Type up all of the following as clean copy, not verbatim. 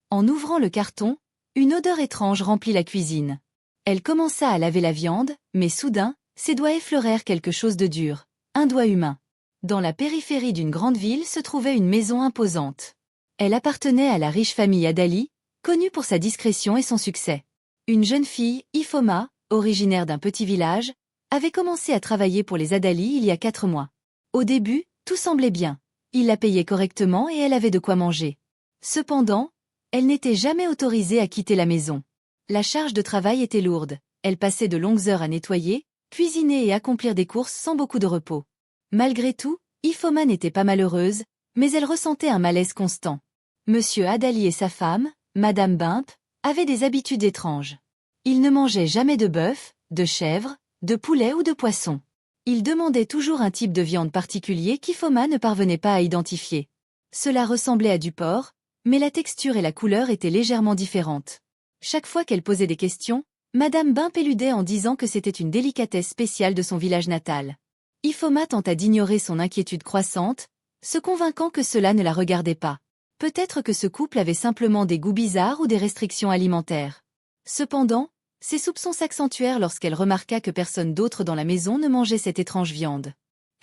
En ouvrant le carton, une odeur étrange remplit la cuisine. Elle commença à laver la viande, mais soudain, ses doigts effleurèrent quelque chose de dur, un doigt humain. Dans la périphérie d'une grande ville se trouvait une maison imposante. Elle appartenait à la riche famille Adali, connue pour sa discrétion et son succès. Une jeune fille, Ifoma, originaire d'un petit village, avait commencé à travailler pour les Adali il y a 4 mois. Au début, tout semblait bien. Ils la payaient correctement et elle avait de quoi manger. Cependant, elle n'était jamais autorisée à quitter la maison. La charge de travail était lourde. Elle passait de longues heures à nettoyer, cuisiner et accomplir des courses sans beaucoup de repos. Malgré tout, Ifoma n'était pas malheureuse, mais elle ressentait un malaise constant. Monsieur Adali et sa femme, Madame Bimp, avaient des habitudes étranges. Ils ne mangeaient jamais de bœuf, de chèvre, de poulet ou de poisson. Ils demandaient toujours un type de viande particulier qu'Ifoma ne parvenait pas à identifier. Cela ressemblait à du porc, mais la texture et la couleur étaient légèrement différentes. Chaque fois qu'elle posait des questions, Madame Bimp éludait en disant que c'était une délicatesse spéciale de son village natal. Ifoma tenta d'ignorer son inquiétude croissante, se convainquant que cela ne la regardait pas. Peut-être que ce couple avait simplement des goûts bizarres ou des restrictions alimentaires. Cependant, ses soupçons s'accentuèrent lorsqu'elle remarqua que personne d'autre dans la maison ne mangeait cette étrange viande.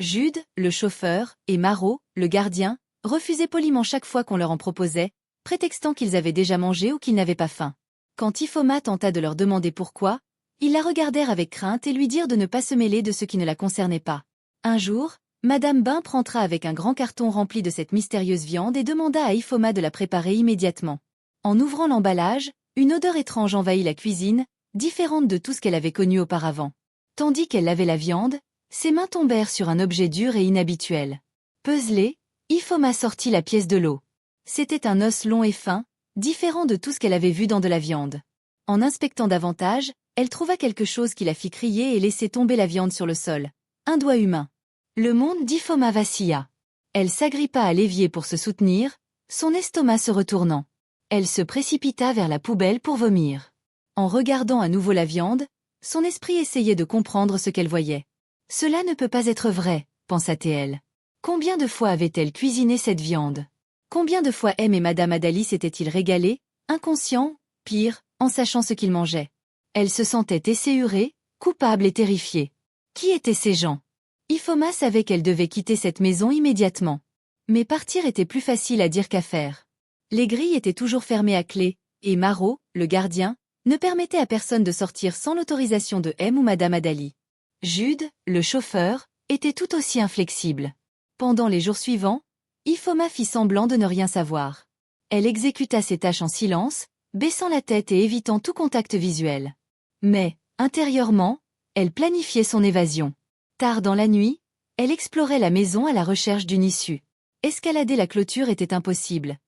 Jude, le chauffeur, et Maro, le gardien, refusaient poliment chaque fois qu'on leur en proposait, prétextant qu'ils avaient déjà mangé ou qu'ils n'avaient pas faim. Quand Ifoma tenta de leur demander pourquoi, ils la regardèrent avec crainte et lui dirent de ne pas se mêler de ce qui ne la concernait pas. Un jour, Madame Bimp rentra avec un grand carton rempli de cette mystérieuse viande et demanda à Ifoma de la préparer immédiatement. En ouvrant l'emballage, une odeur étrange envahit la cuisine, différente de tout ce qu'elle avait connu auparavant. Tandis qu'elle lavait la viande, ses mains tombèrent sur un objet dur et inhabituel. Puzzlée, Ifoma sortit la pièce de l'eau. C'était un os long et fin, différent de tout ce qu'elle avait vu dans de la viande. En inspectant davantage, elle trouva quelque chose qui la fit crier et laisser tomber la viande sur le sol. Un doigt humain. Le monde d'Ifoma vacilla. Elle s'agrippa à l'évier pour se soutenir, son estomac se retournant. Elle se précipita vers la poubelle pour vomir. En regardant à nouveau la viande, son esprit essayait de comprendre ce qu'elle voyait. Cela ne peut pas être vrai, pensa-t-elle. Combien de fois avait-elle cuisiné cette viande? Combien de fois M et Madame Adali s'étaient-ils régalés, inconscients, pire, en sachant ce qu'ils mangeaient? Elle se sentait esséurée, coupable et terrifiée. Qui étaient ces gens? Ifoma savait qu'elle devait quitter cette maison immédiatement. Mais partir était plus facile à dire qu'à faire. Les grilles étaient toujours fermées à clé, et Maro, le gardien, ne permettait à personne de sortir sans l'autorisation de M ou Madame Adali. Jude, le chauffeur, était tout aussi inflexible. Pendant les jours suivants, Ifoma fit semblant de ne rien savoir. Elle exécuta ses tâches en silence, baissant la tête et évitant tout contact visuel. Mais, intérieurement, elle planifiait son évasion. Tard dans la nuit, elle explorait la maison à la recherche d'une issue. Escalader la clôture était impossible.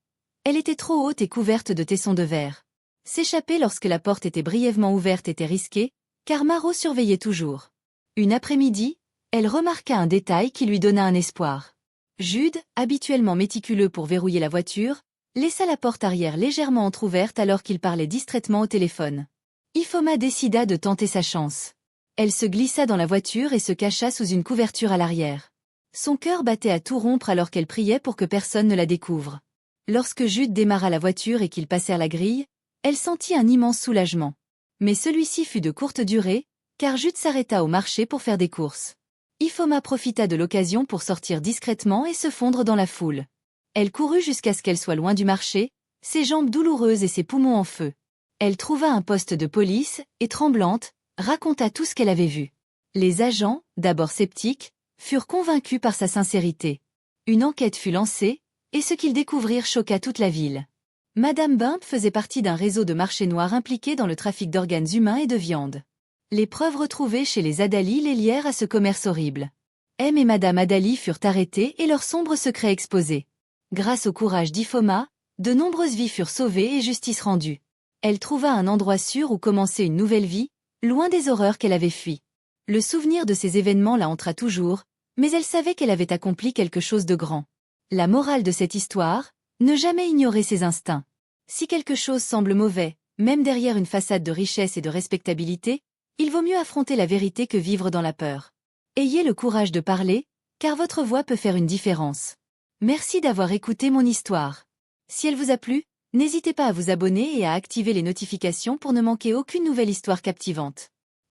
Elle était trop haute et couverte de tessons de verre. S'échapper lorsque la porte était brièvement ouverte était risqué, car Maro surveillait toujours. Une après-midi, elle remarqua un détail qui lui donna un espoir. Jude, habituellement méticuleux pour verrouiller la voiture, laissa la porte arrière légèrement entr'ouverte alors qu'il parlait distraitement au téléphone. Ifoma décida de tenter sa chance. Elle se glissa dans la voiture et se cacha sous une couverture à l'arrière. Son cœur battait à tout rompre alors qu'elle priait pour que personne ne la découvre. Lorsque Jude démarra la voiture et qu'ils passèrent la grille, elle sentit un immense soulagement. Mais celui-ci fut de courte durée, car Jude s'arrêta au marché pour faire des courses. Ifoma profita de l'occasion pour sortir discrètement et se fondre dans la foule. Elle courut jusqu'à ce qu'elle soit loin du marché, ses jambes douloureuses et ses poumons en feu. Elle trouva un poste de police, et tremblante, raconta tout ce qu'elle avait vu. Les agents, d'abord sceptiques, furent convaincus par sa sincérité. Une enquête fut lancée, et ce qu'ils découvrirent choqua toute la ville. Madame Bimp faisait partie d'un réseau de marchés noirs impliqués dans le trafic d'organes humains et de viande. Les preuves retrouvées chez les Adali les lièrent à ce commerce horrible. M et Madame Adali furent arrêtés et leurs sombres secrets exposés. Grâce au courage d'Ifoma, de nombreuses vies furent sauvées et justice rendue. Elle trouva un endroit sûr où commencer une nouvelle vie, loin des horreurs qu'elle avait fuies. Le souvenir de ces événements la hantera toujours, mais elle savait qu'elle avait accompli quelque chose de grand. La morale de cette histoire, ne jamais ignorer ses instincts. Si quelque chose semble mauvais, même derrière une façade de richesse et de respectabilité, il vaut mieux affronter la vérité que vivre dans la peur. Ayez le courage de parler, car votre voix peut faire une différence. Merci d'avoir écouté mon histoire. Si elle vous a plu, N'hésitez pas à vous abonner et à activer les notifications pour ne manquer aucune nouvelle histoire captivante.